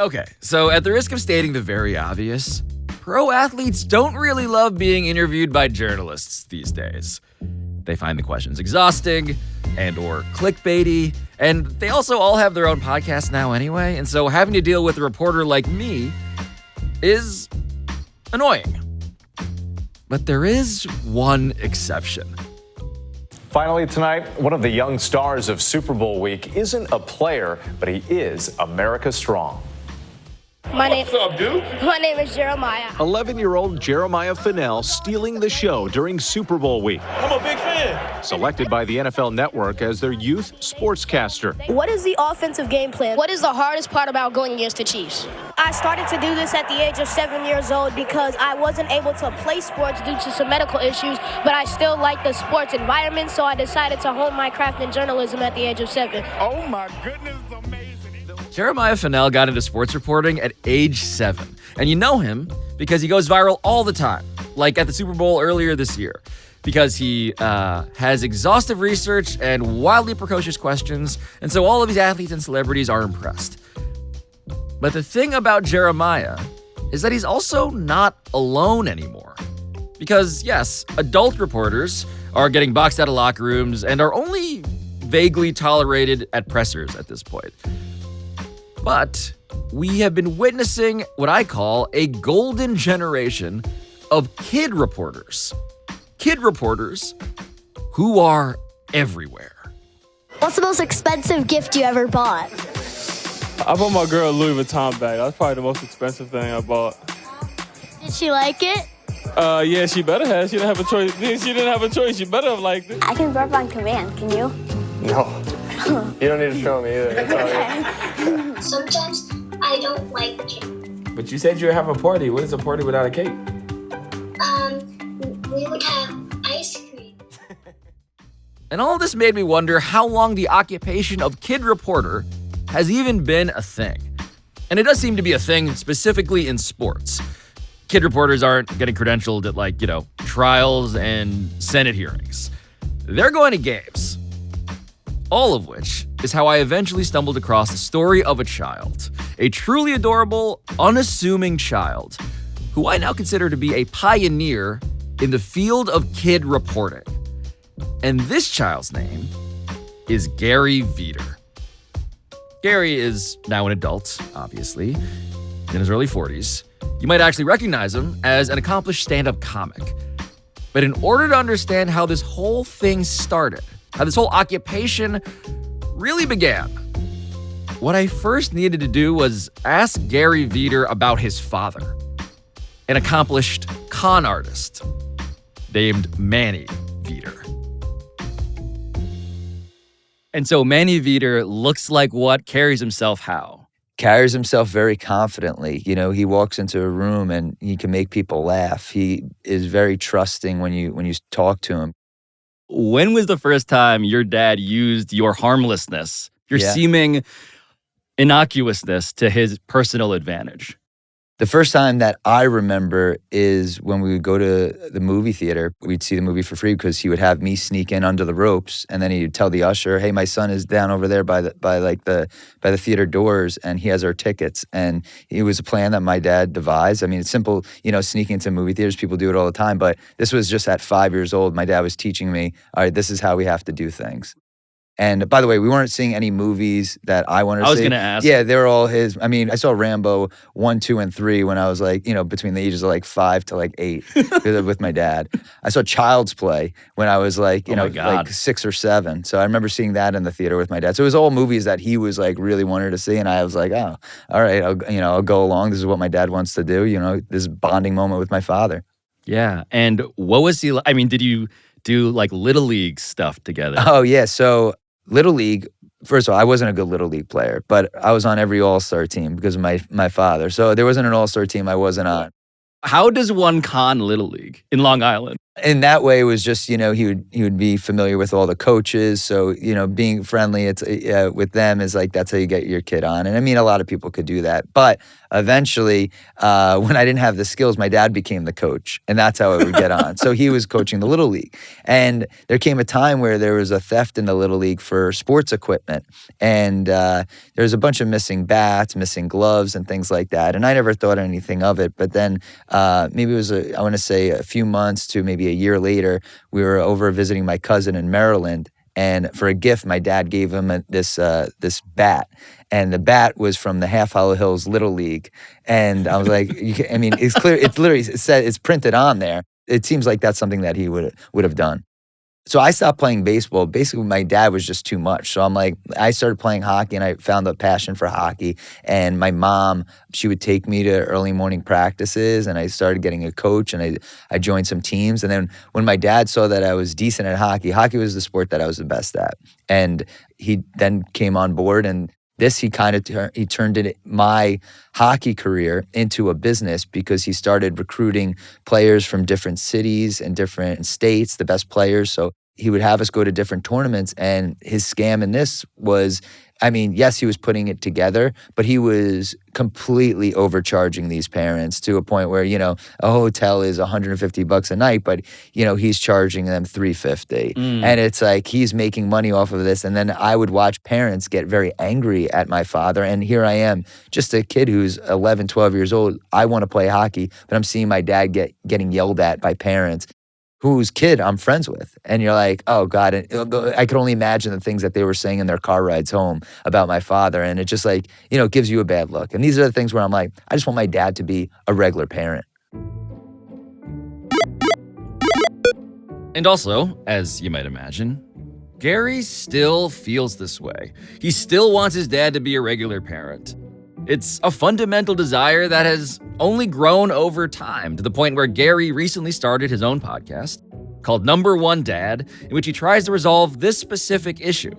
Okay, so at the risk of stating the very obvious, pro athletes don't really love being interviewed by journalists these days. They find the questions exhausting and or clickbaity, and they also all have their own podcasts now anyway, and so having to deal with a reporter like me is annoying. But there is one exception. Finally tonight, one of the young stars of Super Bowl week isn't a player, but he is America strong. What's up, dude? My name is Jeremiah. 11-year-old Jeremiah Fennell stealing the show during Super Bowl week. I'm a big fan. Selected by the NFL Network as their youth sportscaster. What is the offensive game plan? What is the hardest part about going against the Chiefs? I started to do this at the age of 7 years old because I wasn't able to play sports due to some medical issues, but I still like the sports environment, so I decided to hone my craft in journalism at the age of 7. Oh my goodness, amazing. Jeremiah Fennell got into sports reporting at age 7. And you know him because he goes viral all the time, like at the Super Bowl earlier this year, because he has exhaustive research and wildly precocious questions, and so all of these athletes and celebrities are impressed. But the thing about Jeremiah is that he's also not alone anymore. Because, yes, adult reporters are getting boxed out of locker rooms and are only vaguely tolerated at pressers at this point. But we have been witnessing what I call a golden generation of kid reporters. Kid reporters who are everywhere. What's the most expensive gift you ever bought? I bought my girl a Louis Vuitton bag. That's probably the most expensive thing I bought. Did she like it? Yeah, she better have. She didn't have a choice. She didn't have a choice. She better have liked it. I can burp on command. Can you? No. You don't need to show me either. It's all good. Sometimes I don't like cake. But you said you would have a party. What is a party without a cake? We would have ice cream. And all of this made me wonder how long the occupation of kid reporter has even been a thing. And it does seem to be a thing specifically in sports. Kid reporters aren't getting credentialed at trials and Senate hearings. They're going to games. All of which is how I eventually stumbled across the story of a child, a truly adorable, unassuming child, who I now consider to be a pioneer in the field of kid reporting. And this child's name is Gary Vider. Gary is now an adult, obviously, in his early 40s. You might actually recognize him as an accomplished stand-up comic. But in order to understand how this whole thing started, how this whole occupation really began, what I first needed to do was ask Gary Vider about his father, an accomplished con artist named Manny Vider. And so Manny Vider looks like what? Carries himself how? Carries himself very confidently. You know, he walks into a room and he can make people laugh. He is very trusting when you talk to him. When was the first time your dad used your harmlessness, your seeming innocuousness to his personal advantage? The first time that I remember is when we would go to the movie theater. We'd see the movie for free because he would have me sneak in under the ropes, and then he'd tell the usher, "Hey, my son is down over there by the theater doors, and he has our tickets." And it was a plan that my dad devised. I mean, it's simple, sneaking into movie theaters. People do it all the time, but this was just at 5 years old. My dad was teaching me, all right, this is how we have to do things. And by the way, we weren't seeing any movies that I wanted to see. I was going to ask. Yeah, they were all his. I mean, I saw Rambo 1, 2, and 3 when I was between the ages of 5 to 8 with my dad. I saw Child's Play when I was like 6 or 7. So I remember seeing that in the theater with my dad. So it was all movies that he was really wanted to see, and I was like, oh, all right, I'll go along. This is what my dad wants to do. This bonding moment with my father. Yeah, and what was he like? I mean, did you do Little League stuff together? Oh yeah, so Little League, first of all, I wasn't a good Little League player, but I was on every all-star team because of my father. So there wasn't an all-star team I wasn't on. How does one con Little League in Long Island? In that way, it was just, he would be familiar with all the coaches. So, being friendly with them is like, that's how you get your kid on. And I mean, a lot of people could do that. But eventually, when I didn't have the skills, my dad became the coach. And that's how I would get on. So he was coaching the Little League. And there came a time where there was a theft in the Little League for sports equipment. And there was a bunch of missing bats, missing gloves, and things like that. And I never thought anything of it. But then maybe it was, I want to say, a few months to maybe a year later, we were over visiting my cousin in Maryland. And for a gift, my dad gave him this bat. And the bat was from the Half Hollow Hills Little League. And I was like, it's clear. It's literally it's printed on there. It seems like that's something that he would have done. So I stopped playing baseball. Basically, my dad was just too much. So I started playing hockey, and I found a passion for hockey. And my mom, she would take me to early morning practices, and I started getting a coach, and I joined some teams. And then when my dad saw that I was decent at hockey was the sport that I was the best at. And he then came on board, and he turned my hockey career into a business because he started recruiting players from different cities and different states, the best players. So he would have us go to different tournaments, and his scam in this was, yes, he was putting it together, but he was completely overcharging these parents to a point where, a hotel is $150 a night, but, he's charging them $350. And it's like he's making money off of this. And then I would watch parents get very angry at my father. And here I am, just a kid who's 11, 12 years old. I want to play hockey, but I'm seeing my dad getting yelled at by parents whose kid I'm friends with. And you're like, oh God, I could only imagine the things that they were saying in their car rides home about my father. And it just gives you a bad look. And these are the things where I'm like, I just want my dad to be a regular parent. And also, as you might imagine, Gary still feels this way. He still wants his dad to be a regular parent. It's a fundamental desire that has only grown over time, to the point where Gary recently started his own podcast called Number One Dad, in which he tries to resolve this specific issue.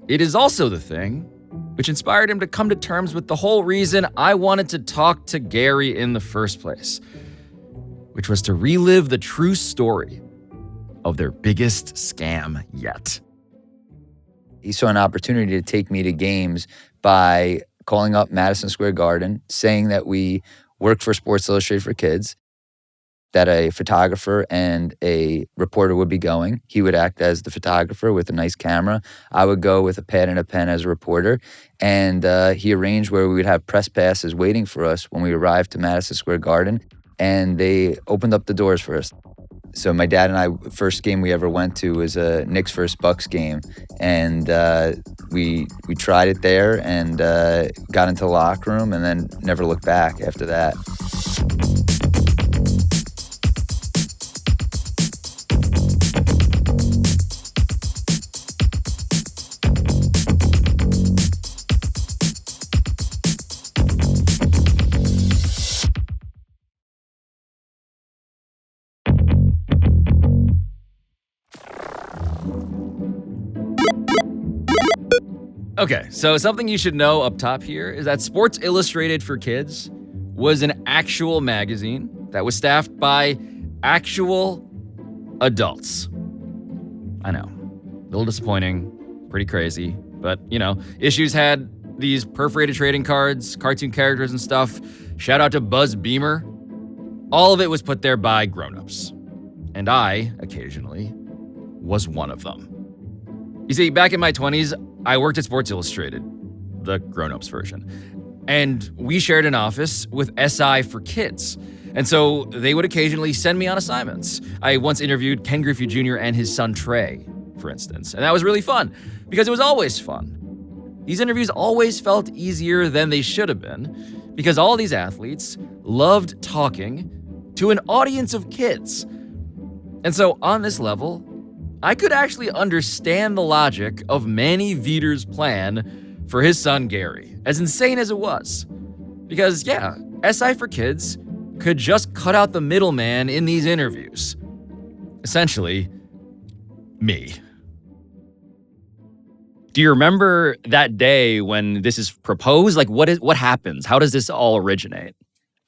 It is also the thing which inspired him to come to terms with the whole reason I wanted to talk to Gary in the first place, which was to relive the true story of their biggest scam yet. He saw an opportunity to take me to games by calling up Madison Square Garden, saying that we work for Sports Illustrated for Kids, that a photographer and a reporter would be going. He would act as the photographer with a nice camera. I would go with a pad and a pen as a reporter. And he arranged where we would have press passes waiting for us when we arrived to Madison Square Garden. And they opened up the doors for us. So my dad and I, first game we ever went to was a Knicks versus Bucks game. And we tried it there and got into the locker room and then never looked back after that. Okay, so something you should know up top here is that Sports Illustrated for Kids was an actual magazine that was staffed by actual adults. I know, a little disappointing, pretty crazy, but issues had these perforated trading cards, cartoon characters and stuff. Shout out to Buzz Beamer. All of it was put there by grown-ups. And I, occasionally, was one of them. You see, back in my 20s, I worked at Sports Illustrated, the grown-ups version. And we shared an office with SI for Kids. And so they would occasionally send me on assignments. I once interviewed Ken Griffey Jr. and his son Trey, for instance. And that was really fun, because it was always fun. These interviews always felt easier than they should have been, because all these athletes loved talking to an audience of kids. And so on this level, I could actually understand the logic of Manny Vider's plan for his son Gary, as insane as it was. Because yeah, SI for Kids could just cut out the middleman in these interviews. Essentially, me. Do you remember that day when this is proposed? Like, what happens? How does this all originate?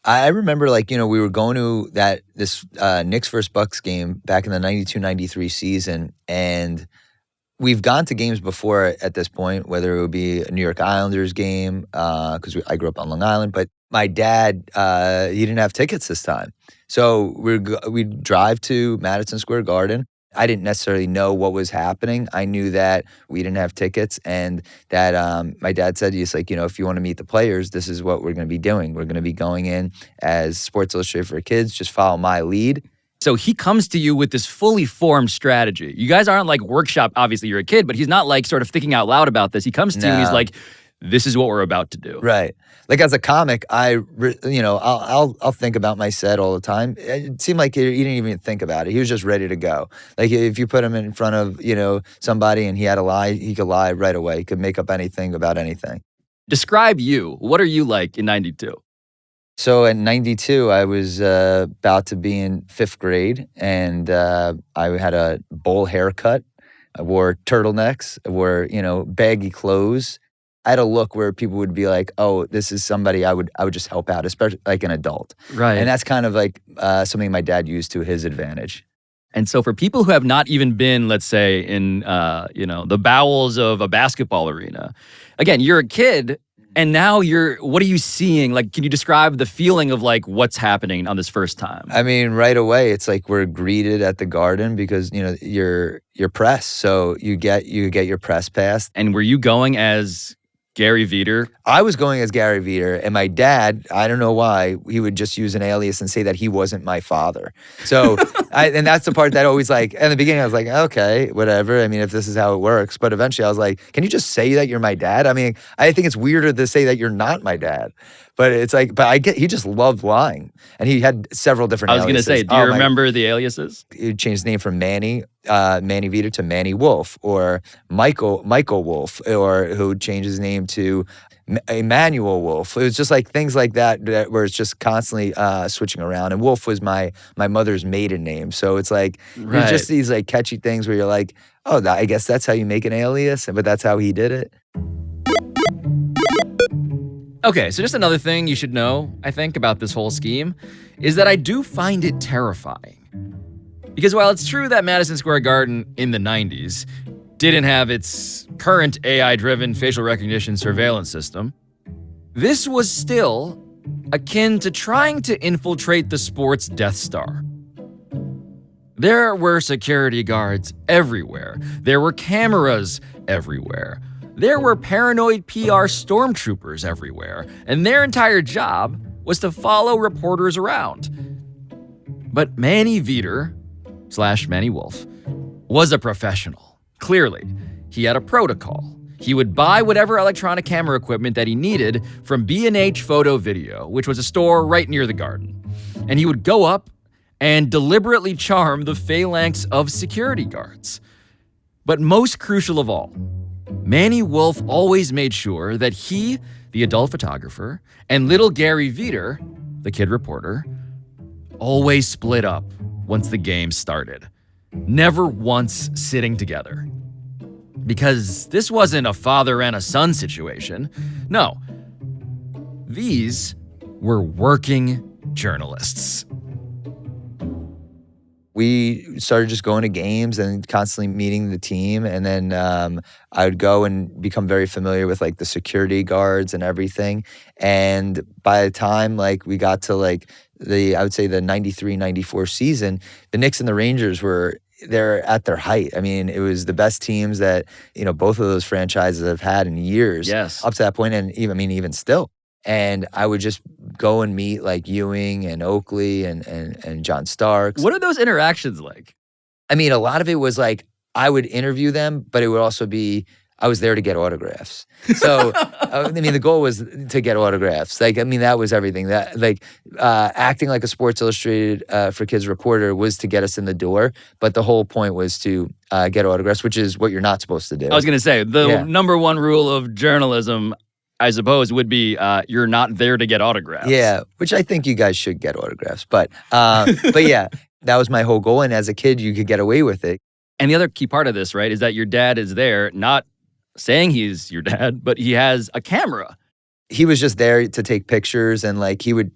I remember, like, we were going to this Knicks versus Bucks game back in the 92-93 season, and we've gone to games before at this point, whether it would be a New York Islanders game, because I grew up on Long Island, but my dad, he didn't have tickets this time. So we'd drive to Madison Square Garden. I didn't necessarily know what was happening. I knew that we didn't have tickets, and that my dad said, he's like, if you want to meet the players, this is what we're going to be doing. We're going to be going in as Sports Illustrated for Kids. Just follow my lead. So he comes to you with this fully formed strategy. You guys aren't like workshop, obviously you're a kid, but he's not like sort of thinking out loud about this. He comes to you and he's like, this is what we're about to do. Right. Like as a comic, I'll think about my set all the time. It seemed like he didn't even think about it. He was just ready to go. Like if you put him in front of, somebody and he had a lie, he could lie right away. He could make up anything about anything. Describe you. What are you like in 92? So in 92, I was about to be in 5th grade, and I had a bowl haircut. I wore turtlenecks. I wore, baggy clothes. I had a look where people would be like, oh, this is somebody I would just help out, especially like an adult. Right. And that's kind of like something my dad used to his advantage. And so for people who have not even been, let's say, in, the bowels of a basketball arena, again, you're a kid, and now what are you seeing? Like, can you describe the feeling of like what's happening on this first time? I mean, right away, it's like we're greeted at the Garden because, you're press. So you get your press pass. And were you going as Gary Vider? I was going as Gary Vider, and my dad, I don't know why, he would just use an alias and say that he wasn't my father. So, and that's the part that always like, in the beginning I was like, okay, whatever. I mean, if this is how it works. But eventually I was like, can you just say that you're my dad? I mean, I think it's weirder to say that you're not my dad. But it's like, he just loved lying. And he had several different aliases. I was going to say, do you remember the aliases? He changed his name from Manny Vider to Manny Wolf, or Michael Wolf, or who changed his name to Emmanuel Wolf. It was just like things like that where it's just constantly switching around. And Wolf was my mother's maiden name. So it's like, It's just these like catchy things where you're like, oh, I guess that's how you make an alias, but that's how he did it. Okay, so just another thing you should know, I think, about this whole scheme is that I do find it terrifying. Because while it's true that Madison Square Garden in the 90s didn't have its current AI-driven facial recognition surveillance system, this was still akin to trying to infiltrate the sports Death Star. There were security guards everywhere. There were cameras everywhere. There were paranoid PR stormtroopers everywhere, and their entire job was to follow reporters around. But Manny Vider / Manny Wolf was a professional. Clearly, he had a protocol. He would buy whatever electronic camera equipment that he needed from B&H Photo Video, which was a store right near the Garden. And he would go up and deliberately charm the phalanx of security guards. But most crucial of all, Manny Wolf always made sure that he, the adult photographer, and little Gary Vider, the kid reporter, always split up once the game started. Never once sitting together. Because this wasn't a father and a son situation. No. These were working journalists. We started just going to games and constantly meeting the team. And then I would go and become very familiar with like the security guards and everything. And by the time like we got to like I would say the 93-94 season, the Knicks and the Rangers they're at their height. I mean, it was the best teams that, both of those franchises have had in years. Yes. Up to that point, and even still. And I would just go and meet like Ewing and Oakley and John Starks. What are those interactions like? I mean, a lot of it was like I would interview them, but it would also be I was there to get autographs. So, I mean, the goal was to get autographs. Like, I mean, that was everything. That like acting like a Sports Illustrated for Kids reporter was to get us in the door, but the whole point was to get autographs, which is what you're not supposed to do. I was going to say, the number one rule of journalism, I suppose, would be you're not there to get autographs. Yeah, which I think you guys should get autographs. But yeah, that was my whole goal. And as a kid, you could get away with it. And the other key part of this, right, is that your dad is there, not saying he's your dad, but he has a camera. he was just there to take pictures, and like he would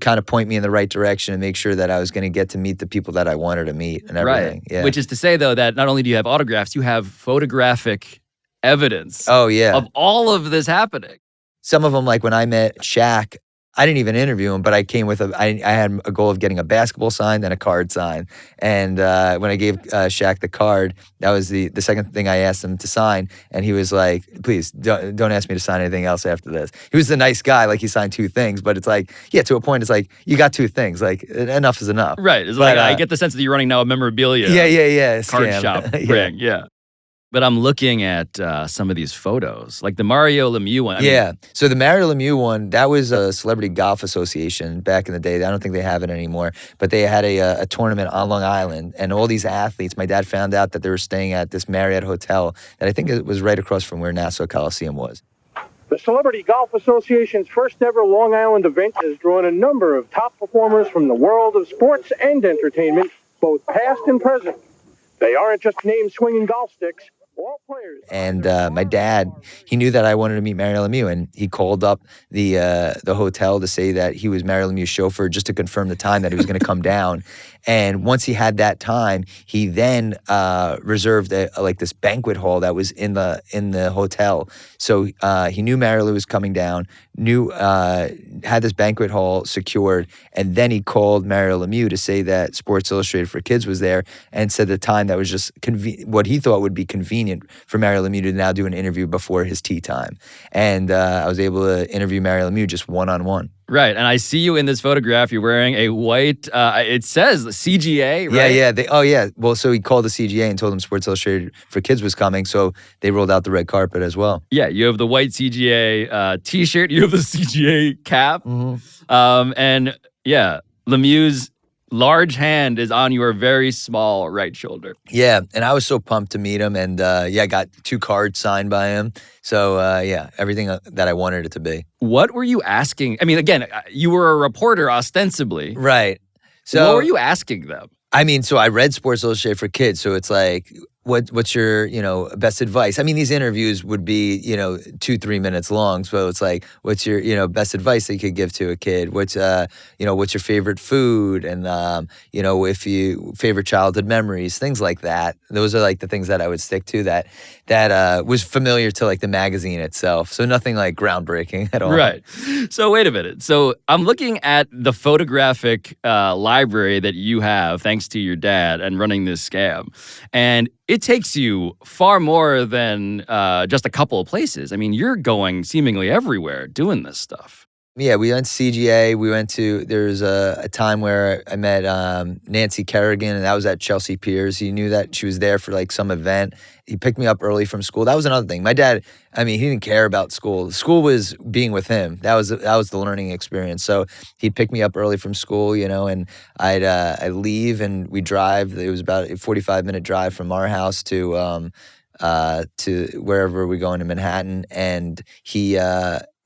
kind of point me in the right direction and make sure that I was going to get to meet the people that I wanted to meet and everything. Right. Yeah. Which is to say, though, that not only do you have autographs, you have photographic evidence Oh yeah. of all of this happening. Some of them, like when I met Shaq, I didn't even interview him, but I came with I had a goal of getting a basketball signed and a card signed. And when I gave Shaq the card, that was the second thing I asked him to sign. And he was like, please don't ask me to sign anything else after this. He was a nice guy. Like he signed 2 things, but it's like, yeah, to a point, it's like, you got 2 things. Like enough is enough. Right. It's like, I get the sense that you're running now a memorabilia Yeah. card Scam. shop Yeah. ring. Yeah. But I'm looking at some of these photos, like the Mario Lemieux one. I mean, So the Mario Lemieux one, that was a Celebrity Golf Association back in the day. I don't think they have it anymore. But they had a tournament on Long Island, and all these athletes, my dad found out that they were staying at this Marriott hotel that I think it was right across from where Nassau Coliseum was. The Celebrity Golf Association's first ever Long Island event has drawn a number of top performers from the world of sports and entertainment, both past and present. They aren't just names swinging golf sticks. All players. And my dad, he knew that I wanted to meet Mario Lemieux, and he called up the hotel to say that he was Mario Lemieux's chauffeur just to confirm the time that he was going to come down. And once he had that time, he then reserved like this banquet hall that was in the hotel. So he knew Mario Lemieux was coming down, had this banquet hall secured, and then he called Mario Lemieux to say that Sports Illustrated for Kids was there, and said the time that was just what he thought would be convenient for Mario Lemieux to now do an interview before his tea time. And I was able to interview Mario Lemieux just one-on-one. Right. And I see you in this photograph. You're wearing a white, it says CGA, right? Yeah. Well, so he called the CGA and told them Sports Illustrated for Kids was coming, so they rolled out the red carpet as well. Yeah, you have the white CGA T-shirt. You have the CGA cap. Mm-hmm. And yeah, Lemieux's large hand is on your very small right shoulder. Yeah, and I was so pumped to meet him, and I got 2 cards signed by him. So everything that I wanted it to be. What were you asking? I mean, again, you were a reporter ostensibly. Right. So what were you asking them? I mean, so I read Sports Illustrated for Kids, so it's like, what's your, best advice? I mean, these interviews would be, 2-3 minutes long. So it's like, what's your, best advice that you could give to a kid? What's your favorite food? And, if you favorite childhood memories, things like that. Those are like the things that I would stick to that was familiar to like the magazine itself. So nothing like groundbreaking at all. Right. So wait a minute. So I'm looking at the photographic library that you have, thanks to your dad and running this scam. And it takes you far more than just a couple of places. I mean, you're going seemingly everywhere doing this stuff. Yeah, we went to CGA. There's a time where I met Nancy Kerrigan, and that was at Chelsea Piers. He knew that she was there for like some event. He picked me up early from school. That was another thing. My dad, I mean, he didn't care about school. School was being with him. That was the learning experience. So he'd pick me up early from school, and I'd leave and we'd drive. It was about a 45-minute drive from our house to wherever we're going in Manhattan, and he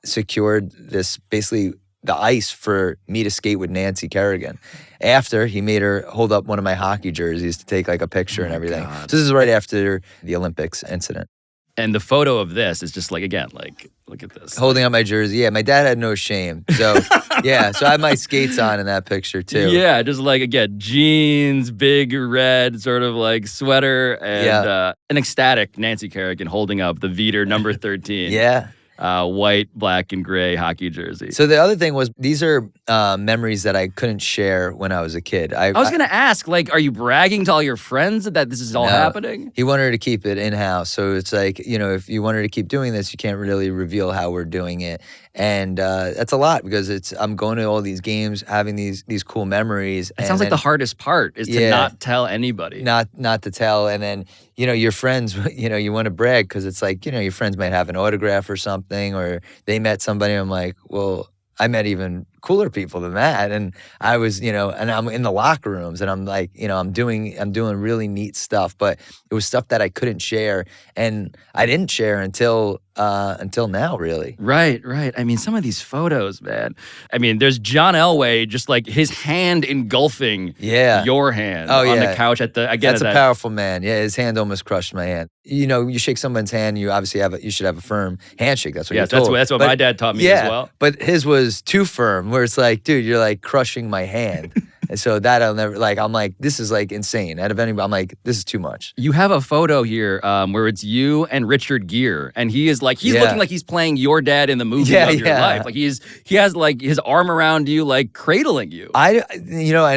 secured this, basically the ice for me to skate with Nancy Kerrigan. After, he made her hold up one of my hockey jerseys to take like a picture and everything. God. So this is right after the Olympics incident. And the photo of this is just like, again, like, look at this. Holding up my jersey. Yeah, my dad had no shame. So, so I had my skates on in that picture too. Yeah, just like, again, jeans, big red sort of like sweater, and an ecstatic Nancy Kerrigan holding up the Vider number 13. Yeah. White, black, and gray hockey jersey. So the other thing was, these are memories that I couldn't share when I was a kid. I was going to ask, like, are you bragging to all your friends that this is all happening? He wanted to keep it in-house. So it's like, if you wanted to keep doing this, you can't really reveal how we're doing it. And that's a lot, because I'm going to all these games, having these cool memories. It sounds like the hardest part is to not tell anybody. Not to tell. And then, your friends, you want to brag because it's like, your friends might have an autograph or something, or they met somebody. I'm like, well, I met even cooler people than that. And I was, and I'm in the locker rooms and I'm like, I'm doing really neat stuff, but it was stuff that I couldn't share. And I didn't share until now, really. Right. I mean, some of these photos, man. I mean, there's John Elway, just like his hand engulfing your hand on the couch at the. That's a powerful man. Yeah, his hand almost crushed my hand. You shake someone's hand, you obviously you should have a firm handshake. That's what you're told. That's what my dad taught me as well. But his was too firm, where it's like, dude, you're like crushing my hand. And so that I'll never, I'm like, this is like insane. Out of anybody, I'm like, this is too much. You have a photo here where it's you and Richard Gere, and he is like, he's looking like he's playing your dad in the movie of your life. Like he has like his arm around you, like cradling you. I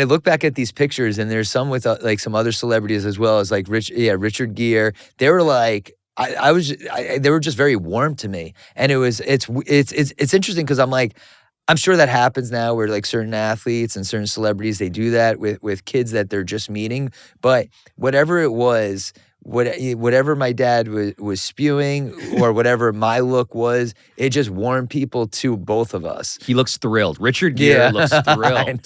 look back at these pictures, and there's some with like some other celebrities as well as like Richard Gere. They were like, they were just very warm to me, and it's interesting because I'm like, I'm sure that happens now where like certain athletes and certain celebrities, they do that with kids that they're just meeting. But whatever it was, whatever my dad was spewing or whatever my look was, it just warmed people to both of us. He looks thrilled. Richard Gere looks thrilled.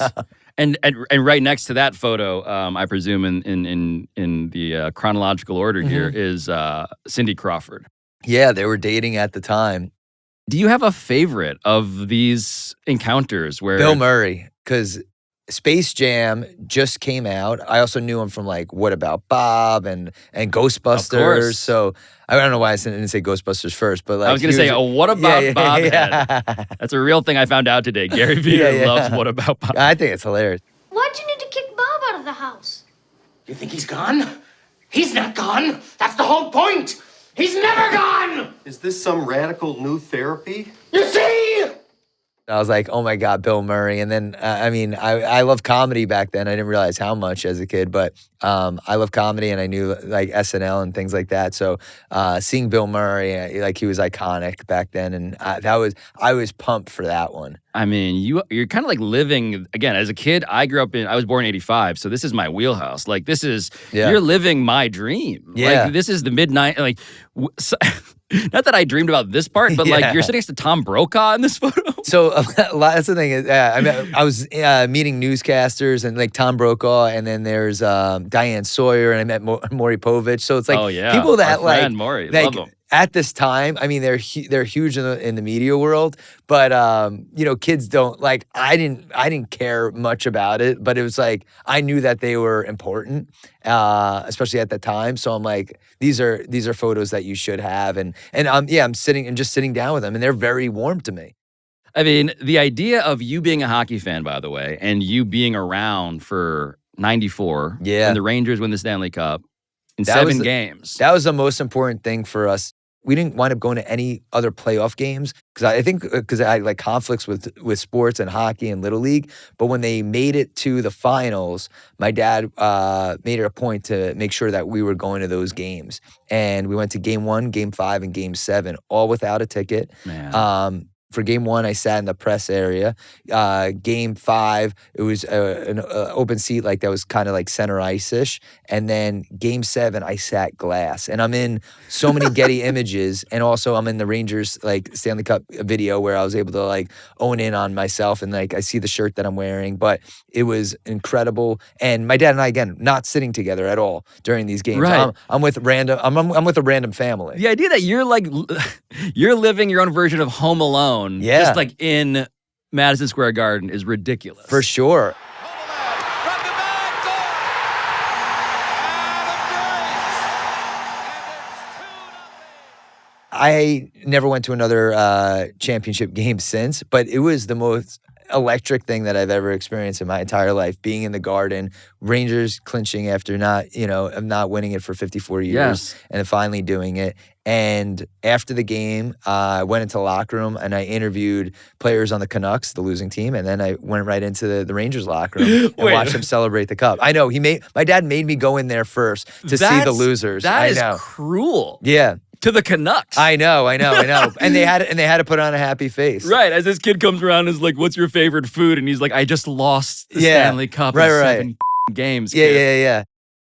And right next to that photo, I presume in the chronological order here is Cindy Crawford. Yeah, they were dating at the time. Do you have a favorite of these encounters where Bill Murray, because Space Jam just came out. I also knew him from like What About Bob and Ghostbusters. So I don't know why I didn't say Ghostbusters first, but like I was going to say, What About Bob? That's a real thing I found out today. Gary Vider loves What About Bob. I think it's hilarious. Why'd you need to kick Bob out of the house? You think he's gone? He's not gone. That's the whole point. He's never gone! Is this some radical new therapy? You see? I was like, oh my God, Bill Murray. And then, I loved comedy back then. I didn't realize how much as a kid, but I love comedy and I knew like SNL and things like that. So seeing Bill Murray, like he was iconic back then. And I was pumped for that one. I mean, you're kind of like living, again, as a kid, I was born in 85, so this is my wheelhouse. Like this is, you're living my dream. Yeah. Like this is the midnight, like, not that I dreamed about this part, but like you're sitting next to Tom Brokaw in this photo. So that's the thing is, I was meeting newscasters and like Tom Brokaw, and then there's Diane Sawyer, and I met Maury Povich. So it's like people that our friend Maury, love him. At this time, I mean, they're huge in the media world, but kids don't like. I didn't care much about it, but it was like I knew that they were important, especially at the time. So I'm like, these are photos that you should have, and I'm sitting down with them, and they're very warm to me. I mean, the idea of you being a hockey fan, by the way, and you being around for '94, when the Rangers win the Stanley Cup in 7 games. That was the most important thing for us. We didn't wind up going to any other playoff games because I had like conflicts with sports and hockey and Little League. But when they made it to the finals, my dad made it a point to make sure that we were going to those games. And we went to Game 1, Game 5, and Game 7, all without a ticket. Man. For Game 1, I sat in the press area. Game 5, it was an open seat, like that was kind of like center ice-ish. And then Game 7, I sat glass. And I'm in so many Getty images, and also I'm in the Rangers like Stanley Cup video where I was able to like own in on myself, and like I see the shirt that I'm wearing. But it was incredible. And my dad and I, again, not sitting together at all during these games. Right. I'm with a random family. The idea that you're like you're living your own version of Home Alone. Just like in Madison Square Garden is ridiculous. For sure. I never went to another championship game since, but it was the most electric thing that I've ever experienced in my entire life, being in the Garden, Rangers clinching after not winning it for 54 years and then finally doing it. And after the game, I went into the locker room and I interviewed players on the Canucks, the losing team, and then I went right into the Rangers locker room and watched them celebrate the cup. I know my dad made me go in there first to see the losers. That is cruel. Yeah. To the Canucks. I know. And they had to put on a happy face. Right. As this kid comes around and is like, what's your favorite food? And he's like, I just lost the Stanley Cup in 7 games. Yeah.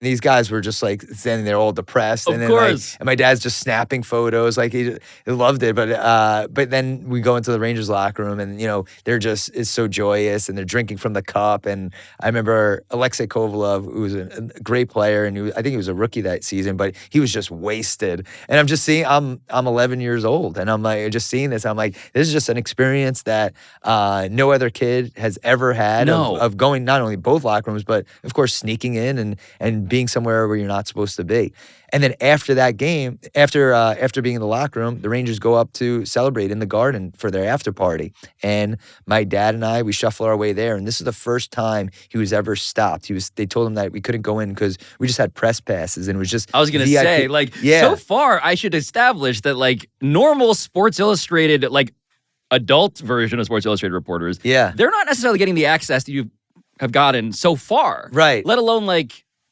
These guys were just like standing there all depressed. Of course. And my dad's just snapping photos. Like he loved it. But then we go into the Rangers locker room and, they're just, it's so joyous and they're drinking from the cup. And I remember Alexei Kovalov, who was a great player. And I think he was a rookie that season, but he was just wasted. And I'm just seeing, I'm 11 years old and I'm like, just seeing this. I'm like, this is just an experience that no other kid has ever had of going not only both locker rooms, but of course sneaking in and being somewhere where you're not supposed to be. And then after that game, after being in the locker room, the Rangers go up to celebrate in the Garden for their after party. And my dad and I, we shuffle our way there. And this is the first time he was ever stopped. They told him that we couldn't go in because we just had press passes and it was just I was going to say, so far I should establish that normal Sports Illustrated, adult version of Sports Illustrated reporters, they're not necessarily getting the access that you have gotten so far. Right. Let alone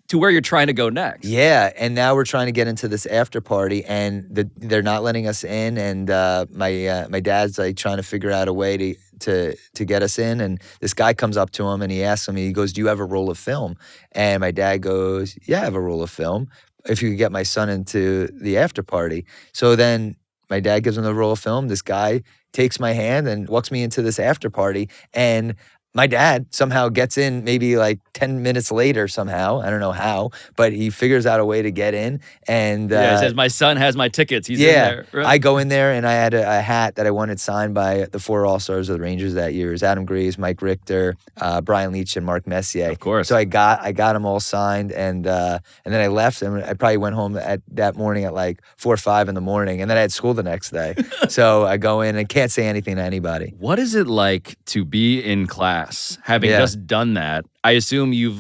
to where you're trying to go next. Yeah, and now we're trying to get into this after party, and they're not letting us in. And my dad's trying to figure out a way to get us in. And this guy comes up to him and he asks him, he goes, "Do you have a roll of film?" And my dad goes, "Yeah, I have a roll of film. If you could get my son into the after party." So then my dad gives him the roll of film. This guy takes my hand and walks me into this after party, and my dad somehow gets in maybe 10 minutes later somehow. I don't know how, but he figures out a way to get in. And he says, "My son has my tickets. He's in there." Right? I go in there and I had a hat that I wanted signed by the 4 All-Stars of the Rangers that year. It was Adam Graves, Mike Richter, Brian Leach, and Mark Messier. Of course. So I got them all signed, and then I left, and I probably went home that morning at 4 or 5 in the morning, and then I had school the next day. So I go in and can't say anything to anybody. What is it like to be in class, having just done that? I assume you're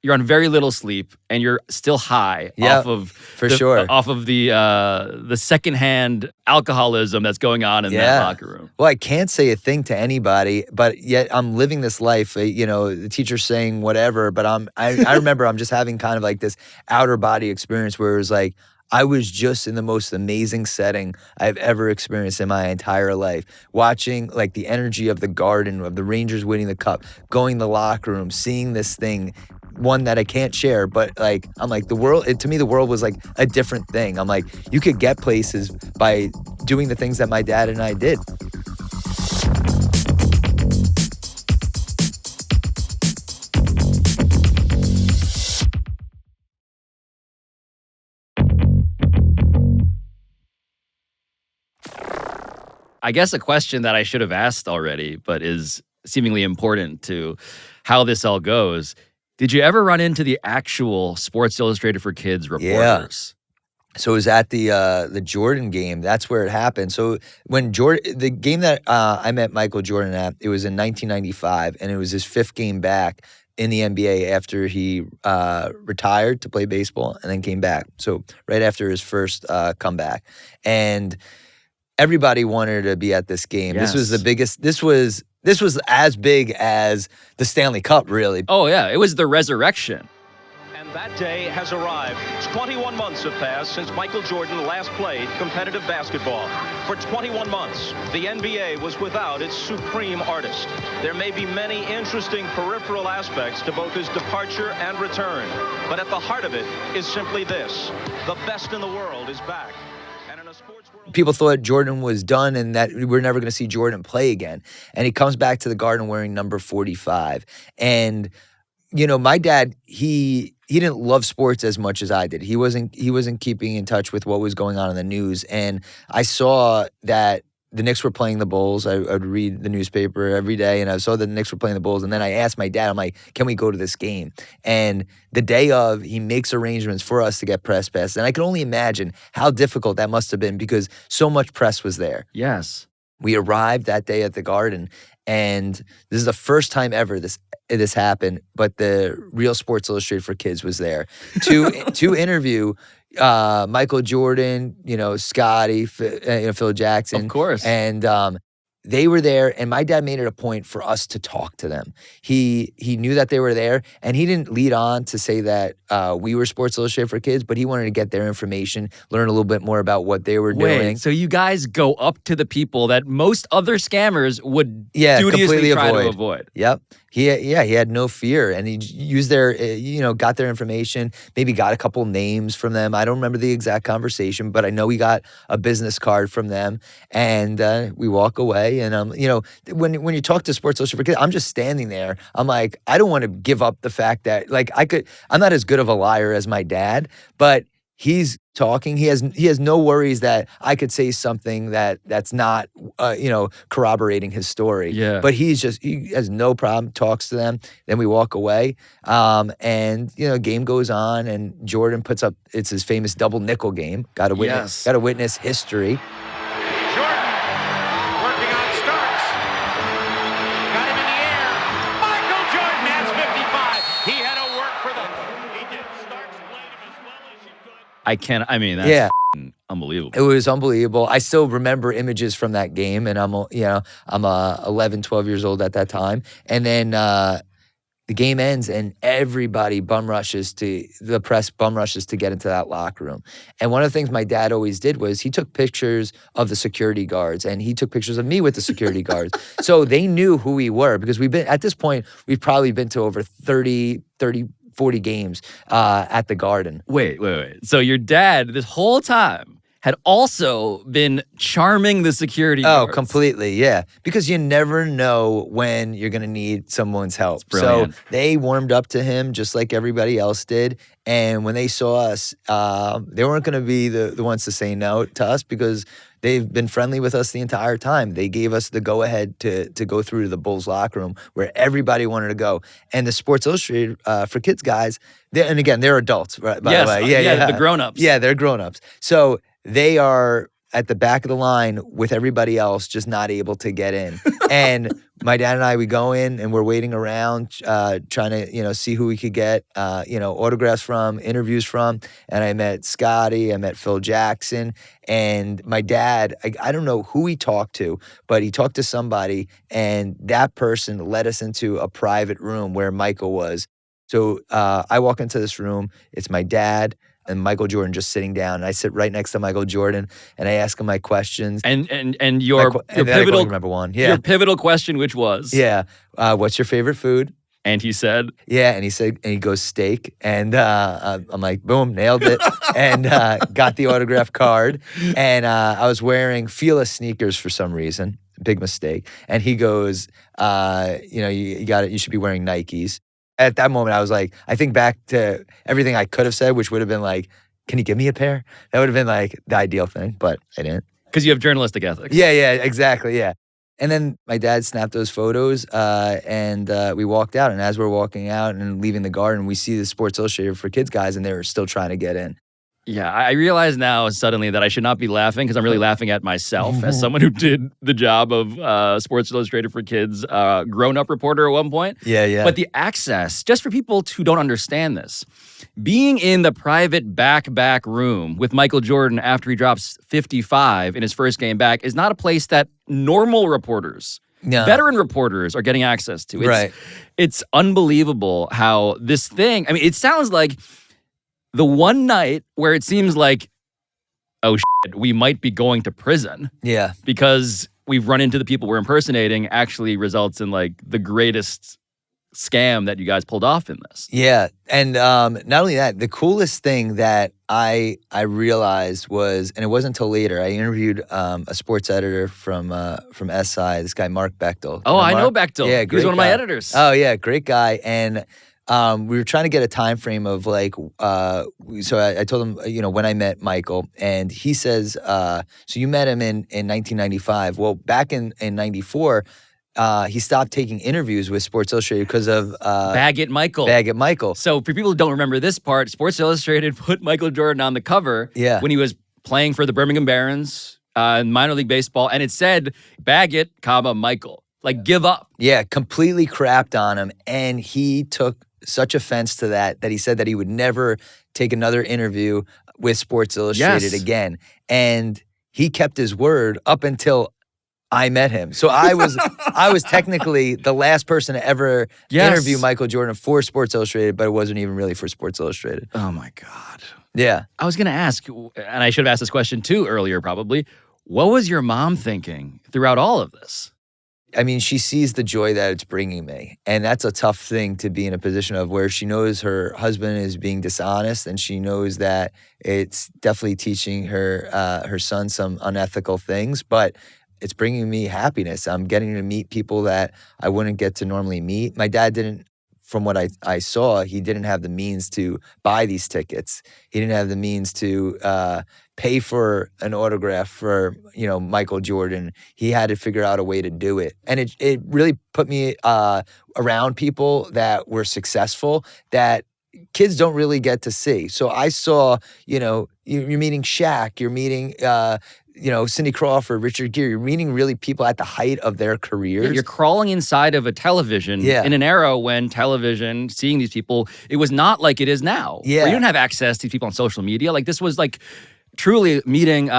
on very little sleep and you're still high off of the secondhand alcoholism that's going on in that locker room. Well, I can't say a thing to anybody, but yet I'm living this life. The teacher's saying whatever, but I remember I'm just having kind of this outer body experience where it was I was just in the most amazing setting I've ever experienced in my entire life. Watching the energy of the Garden, of the Rangers winning the cup, going in the locker room, seeing this thing, one that I can't share, but I'm the world, to me the world was a different thing. I'm you could get places by doing the things that my dad and I did. I guess a question that I should have asked already, but is seemingly important to how this all goes. Did you ever run into the actual Sports Illustrated for Kids reporters? Yeah. So it was at the Jordan game. That's where it happened. So when the game that I met Michael Jordan at, it was in 1995, and it was his 5th game back in the NBA after he retired to play baseball and then came back. So right after his first comeback. And everybody wanted to be at this game. Yes. This was the biggest. This was as big as the Stanley Cup, really. Oh yeah, it was the resurrection. And that day has arrived. 21 months have passed since Michael Jordan last played competitive basketball. For 21 months, the NBA was without its supreme artist. There may be many interesting peripheral aspects to both his departure and return, but at the heart of it is simply this: the best in the world is back. People thought Jordan was done and that we're never going to see Jordan play again. And he comes back to the Garden wearing number 45. And, my dad, he didn't love sports as much as I did. He wasn't keeping in touch with what was going on in the news. And I saw that the Knicks were playing the Bulls. I would read the newspaper every day, and I saw that the Knicks were playing the Bulls. And then I asked my dad, I'm like, can we go to this game? And the day of, he makes arrangements for us to get press passes. And I can only imagine how difficult that must have been because so much press was there. Yes. We arrived that day at the Garden, and this is the first time ever this happened, but the real Sports Illustrated for Kids was there to interview Michael Jordan, Scotty, Phil Jackson. Of course. And they were there, and my dad made it a point for us to talk to them. He knew that they were there, and he didn't lead on to say that we were Sports Illustrated for Kids, but he wanted to get their information, learn a little bit more about what they were doing. So you guys go up to the people that most other scammers would studiously try to avoid. Yep. He had no fear, and he used their, got their information, maybe got a couple names from them. I don't remember the exact conversation, but I know he got a business card from them, and we walk away. And when you talk to Sports Illustrated for Kids, I'm just standing there. I'm like, I don't want to give up the fact that I'm not as good of a liar as my dad, but he's talking. He has no worries that I could say something that's not, corroborating his story. Yeah. But he has no problem, talks to them. Then we walk away. Game goes on, and Jordan puts up, it's his famous double nickel game. Got to witness history. That's unbelievable. It was unbelievable. I still remember images from that game, and I'm 11, 12 years old at that time. And then the game ends, and everybody the press bum rushes to get into that locker room. And one of the things my dad always did was he took pictures of the security guards, and he took pictures of me with the security guards. So they knew who we were, because at this point, we've probably been to over 40 games at the Garden. Wait. So your dad, this whole time, had also been charming the security guards. Oh, completely, yeah. Because you never know when you're going to need someone's help. So they warmed up to him just like everybody else did. And when they saw us, they weren't going to be the ones to say no to us, because they've been friendly with us the entire time. They gave us the go-ahead to go through to the Bulls locker room where everybody wanted to go. And the Sports Illustrated for Kids guys, they're adults, right, by the way. Yeah, the grown-ups. Yeah, they're grown-ups. So they are at the back of the line with everybody else, just not able to get in. And my dad and I, we go in, and we're waiting around, trying to, see who we could get, autographs from, interviews from. And I met Scotty, I met Phil Jackson, and my dad, I don't know who he talked to, but he talked to somebody, and that person led us into a private room where Michael was. So I walk into this room, it's my dad and Michael Jordan just sitting down. And I sit right next to Michael Jordan, and I ask him my questions. And your pivotal remember one. Yeah. Your pivotal question, which was, what's your favorite food? And he said, and he goes steak. And I'm like, boom, nailed it. And got the autograph card. And I was wearing Fila sneakers for some reason. Big mistake. And he goes, you got it. You should be wearing Nikes. At that moment, I was like, I think back to everything I could have said, which would have been like, can you give me a pair? That would have been like the ideal thing, but I didn't. Because you have journalistic ethics. Yeah, exactly, yeah. And then my dad snapped those photos, and we walked out. And as we're walking out and leaving the Garden, we see the Sports Illustrated for Kids guys, and they were still trying to get in. Yeah, I realize now suddenly that I should not be laughing, because I'm really laughing at myself as someone who did the job of Sports Illustrated for Kids, grown-up reporter at one point. Yeah. But the access, just for people who don't understand this, being in the private back room with Michael Jordan after he drops 55 in his first game back is not a place that normal reporters, veteran reporters, are getting access to. It's unbelievable how this thing, it sounds like the one night where it seems like, oh shit, we might be going to prison. Yeah. Because we've run into the people we're impersonating actually results in like the greatest scam that you guys pulled off in this. Yeah. And not only that, the coolest thing that I realized was, and it wasn't until later, I interviewed a sports editor from SI, this guy, Mark Bechtel. Oh, I know Bechtel. Yeah, he's one of my editors. Oh, yeah, great guy. And we were trying to get a time frame of like, so I told him, when I met Michael, and he says, so you met him in 1995. Well, back in 94, he stopped taking interviews with Sports Illustrated because of Baggett Michael. So for people who don't remember this part, Sports Illustrated put Michael Jordan on the cover when he was playing for the Birmingham Barons in minor league baseball, and it said Baggett, Michael. Like, give up. Yeah, completely crapped on him, and he took such offense to that he said that he would never take another interview with Sports Illustrated again. And he kept his word up until I met him. So I was technically the last person to ever interview Michael Jordan for Sports Illustrated, but it wasn't even really for Sports Illustrated. Oh my God. Yeah. I was going to ask, and I should have asked this question too earlier probably, what was your mom thinking throughout all of this? I mean, she sees the joy that it's bringing me. And that's a tough thing to be in a position of where she knows her husband is being dishonest and she knows that it's definitely teaching her son some unethical things, but it's bringing me happiness. I'm getting to meet people that I wouldn't get to normally meet. My dad didn't, from what I saw, he didn't have the means to buy these tickets. He didn't have the means to pay for an autograph for, Michael Jordan. He had to figure out a way to do it. And it really put me around people that were successful that kids don't really get to see. So I saw, you're meeting Shaq, you're meeting Cindy Crawford, Richard Gere, you're meeting really people at the height of their careers. You're crawling inside of a television in an era when television, seeing these people, it was not like it is now. Yeah. Where you didn't have access to people on social media. Like this was like truly meeting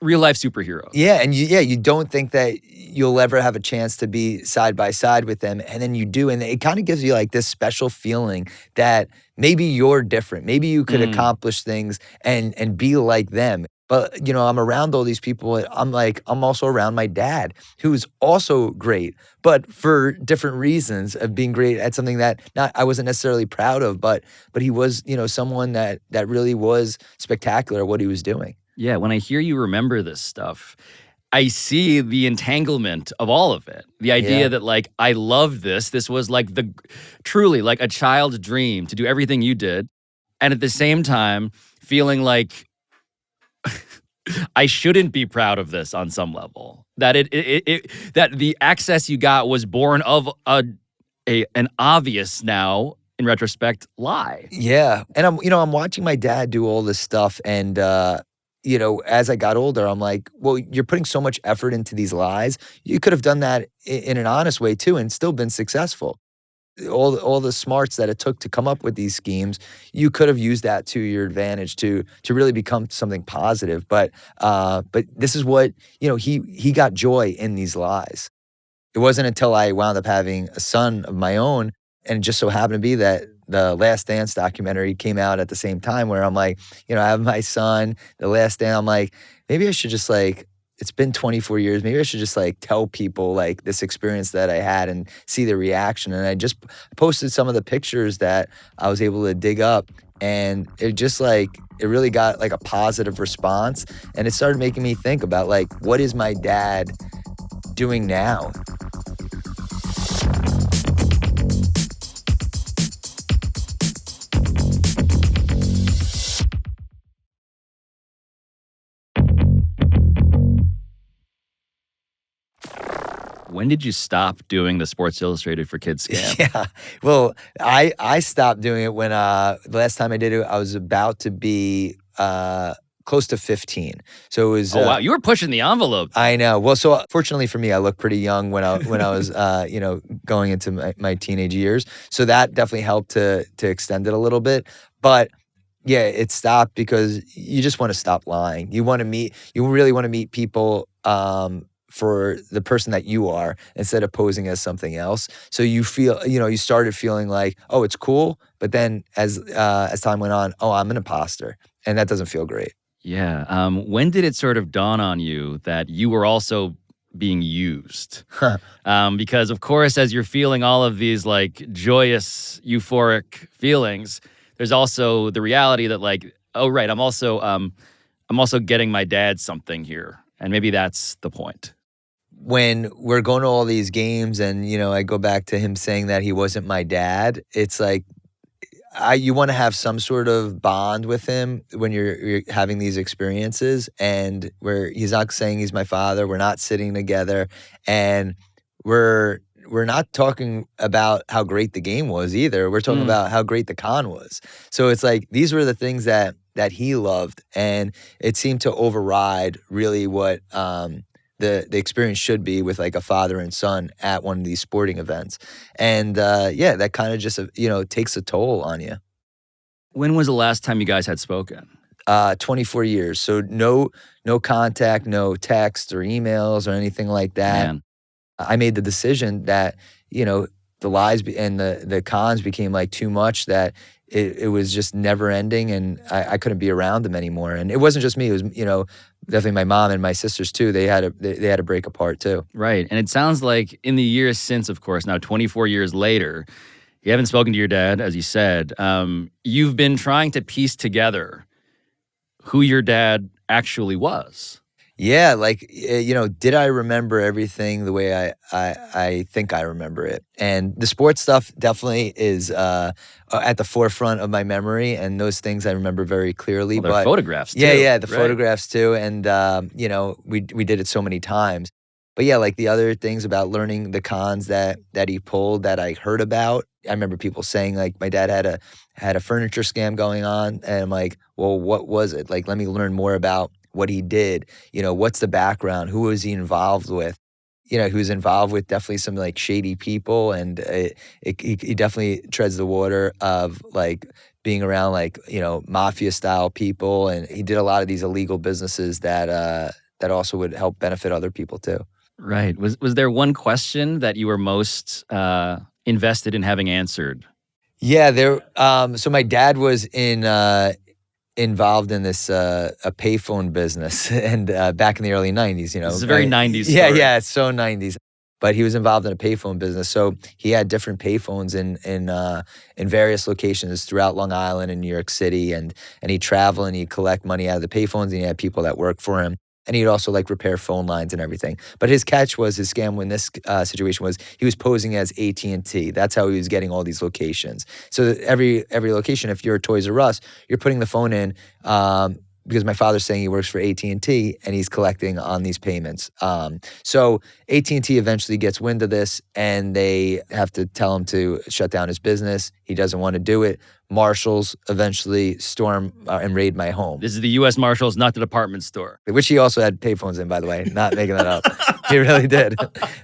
real life superheroes. Yeah, and you don't think that you'll ever have a chance to be side by side with them, and then you do, and it kind of gives you like this special feeling that maybe you're different. Maybe you could accomplish things and be like them. But, I'm around all these people. I'm also around my dad, who's also great, but for different reasons of being great at something that I wasn't necessarily proud of, but he was, someone that really was spectacular at what he was doing. Yeah, when I hear you remember this stuff, I see the entanglement of all of it. The idea that like, I loved this. This was like truly like a child's dream to do everything you did. And at the same time, feeling like I shouldn't be proud of this on some level. That that the access you got was born of an obvious now, in retrospect, lie. Yeah. And I'm watching my dad do all this stuff. And, as I got older, I'm like, well, you're putting so much effort into these lies. You could have done that in an honest way too and still been successful. All the smarts that it took to come up with these schemes, you could have used that to your advantage to really become something positive. But this is what, he got joy in these lies. It wasn't until I wound up having a son of my own, and it just so happened to be that the Last Dance documentary came out at the same time, where I'm like, I have my son, The Last Dance. I'm like, maybe I should just it's been 24 years. Maybe I should just tell people this experience that I had and see the reaction. And I just posted some of the pictures that I was able to dig up, and it just it really got a positive response. And it started making me think about what is my dad doing now? When did you stop doing the Sports Illustrated for Kids scam? Yeah. Well, I stopped doing it when the last time I did it, I was about to be close to 15. So it was. Oh wow, you were pushing the envelope. I know. Well, so fortunately for me, I looked pretty young when I was going into my teenage years. So that definitely helped to extend it a little bit. But yeah, it stopped because you just want to stop lying. You really want to meet people for the person that you are instead of posing as something else. So you feel, you started feeling like, oh, it's cool. But then as time went on, oh, I'm an imposter. And that doesn't feel great. Yeah. When did it sort of dawn on you that you were also being used? Because of course, as you're feeling all of these joyous, euphoric feelings, there's also the reality that oh, right, I'm also getting my dad something here. And maybe that's the point. When we're going to all these games and, I go back to him saying that he wasn't my dad, it's you want to have some sort of bond with him when you're having these experiences, and where he's not saying he's my father, we're not sitting together, and we're not talking about how great the game was either. We're talking about how great the con was. So it's these were the things that he loved, and it seemed to override really what the experience should be with a father and son at one of these sporting events. And that kind of just takes a toll on you. When was the last time you guys had spoken? 24 years. So no contact, no text or emails or anything like that. Man. I made the decision that, the lies and the cons became too much, that it was just never ending, and I couldn't be around them anymore. And it wasn't just me. It was, definitely my mom and my sisters too, they had to break apart too. Right. And it sounds like in the years since, of course, now 24 years later, you haven't spoken to your dad, as you said. You've been trying to piece together who your dad actually was. Yeah, like, did I remember everything the way I think I remember it? And the sports stuff definitely is at the forefront of my memory, and those things I remember very clearly. Well, they're photographs too. Yeah, the right. photographs too, and we did it so many times. But yeah, like the other things about learning the cons that he pulled that I heard about. I remember people saying like my dad had a furniture scam going on, and I'm like, well, what was it? Like, let me learn more about what he did. What's the background? Who was he involved with? He was involved with definitely some like shady people, and he definitely treads the water of like being around like mafia style people, and he did a lot of these illegal businesses that also would help benefit other people too. Right. Was there one question that you were most invested in having answered? Yeah, so my dad was involved in this a payphone business, and back in the early 90s, It's a very 90s story. Yeah, it's so 90s. But he was involved in a payphone business, so he had different payphones in various locations throughout Long Island and New York City, and he'd travel and he'd collect money out of the payphones, and he had people that worked for him. And he'd also like repair phone lines and everything. But his catch was, his scam in this situation was, he was posing as AT&T. That's how he was getting all these locations. So every location, if you're a Toys R Us, you're putting the phone in because my father's saying he works for AT&T and he's collecting on these payments. So AT&T eventually gets wind of this, and they have to tell him to shut down his business. He doesn't want to do it. Marshals eventually storm and raid my home. This is the U.S. Marshals, not the department store. Which he also had payphones in, by the way. Not making that up. He really did.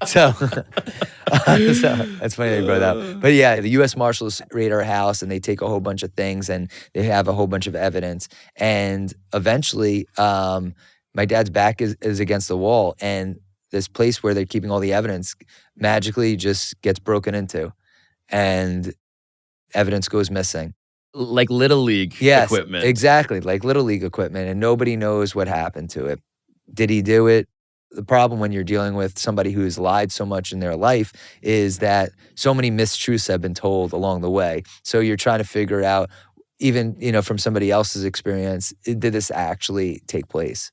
So that's funny that you brought that up. But yeah, the U.S. Marshals raid our house, and they take a whole bunch of things, and they have a whole bunch of evidence. And eventually, my dad's back is against the wall, and this place where they're keeping all the evidence magically just gets broken into, and evidence goes missing. Like Little League equipment. Yes, exactly. Like Little League equipment, and nobody knows what happened to it. Did he do it? The problem when you're dealing with somebody who's lied so much in their life is that so many mistruths have been told along the way. So you're trying to figure out, even, from somebody else's experience, did this actually take place?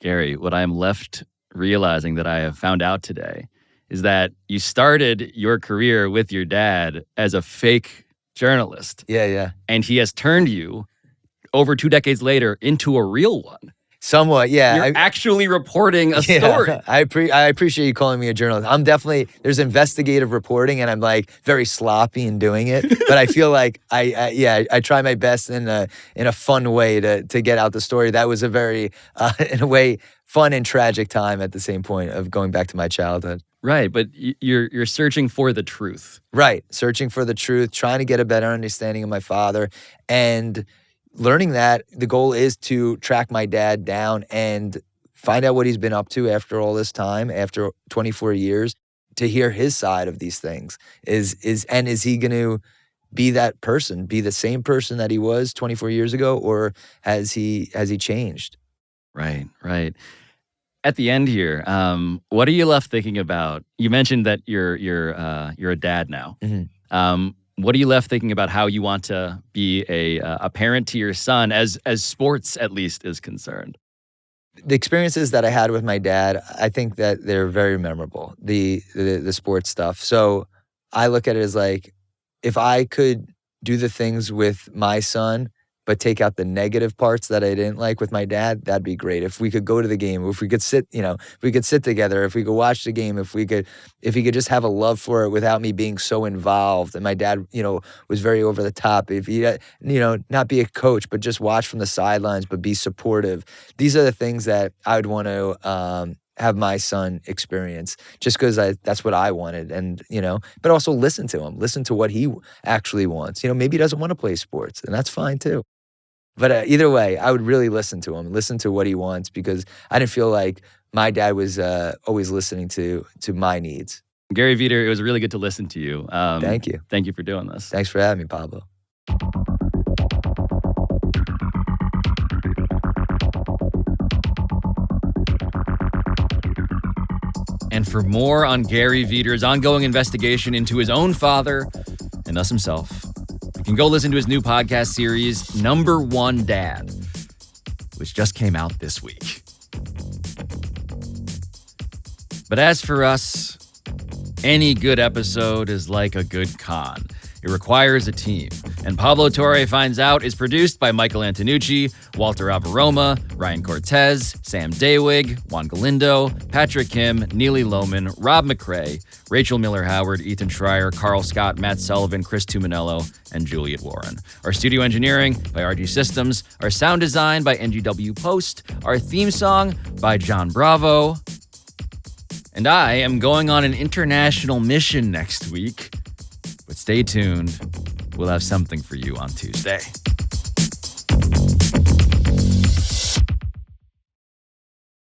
Gary, what I am left realizing that I have found out today is that you started your career with your dad as a fake journalist. Yeah. And he has turned you, over 2 decades later, into a real one. Somewhat, yeah. You're actually reporting a story. I appreciate you calling me a journalist. I'm definitely, there's investigative reporting, and I'm like very sloppy in doing it. But I feel like I try my best in a fun way to get out the story. That was a very, in a way, fun and tragic time at the same point of going back to my childhood. Right, but you're searching for the truth. Right, searching for the truth, trying to get a better understanding of my father, and learning that the goal is to track my dad down and find out what he's been up to after all this time, after 24 years, to hear his side of these things. Is he going to be that person, be the same person that he was 24 years ago, or has he changed? Right. At the end here, what are you left thinking about? You mentioned that you're a dad now. Mm-hmm. What are you left thinking about how you want to be a parent to your son, as sports at least is concerned? The experiences that I had with my dad, I think that they're very memorable. The sports stuff. So I look at it as like, if I could do the things with my son, but take out the negative parts that I didn't like with my dad, that'd be great. If we could go to the game, if we could sit, if we could sit together, if we could watch the game, if he could just have a love for it without me being so involved. And my dad, was very over the top. If he, not be a coach, but just watch from the sidelines, but be supportive. These are the things that I would want to have my son experience, just because that's what I wanted. And, but also listen to him, listen to what he actually wants. Maybe he doesn't want to play sports, and that's fine too. But either way, I would really listen to him, listen to what he wants, because I didn't feel like my dad was always listening to my needs. Gary Vider, it was really good to listen to you. Thank you. Thank you for doing this. Thanks for having me, Pablo. And for more on Gary Vider's ongoing investigation into his own father and thus himself, you can go listen to his new podcast series, Number One Dad, which just came out this week. But as for us, any good episode is like a good con. It requires a team. And Pablo Torre Finds Out is produced by Michael Antonucci, Walter Avaroma, Ryan Cortez, Sam Daywig, Juan Galindo, Patrick Kim, Neely Lohman, Rob McRae, Rachel Miller-Howard, Ethan Schreier, Carl Scott, Matt Sullivan, Chris Tuminello, and Juliet Warren. Our studio engineering by RG Systems. Our sound design by NGW Post. Our theme song by John Bravo. And I am going on an international mission next week. But stay tuned. We'll have something for you on Tuesday.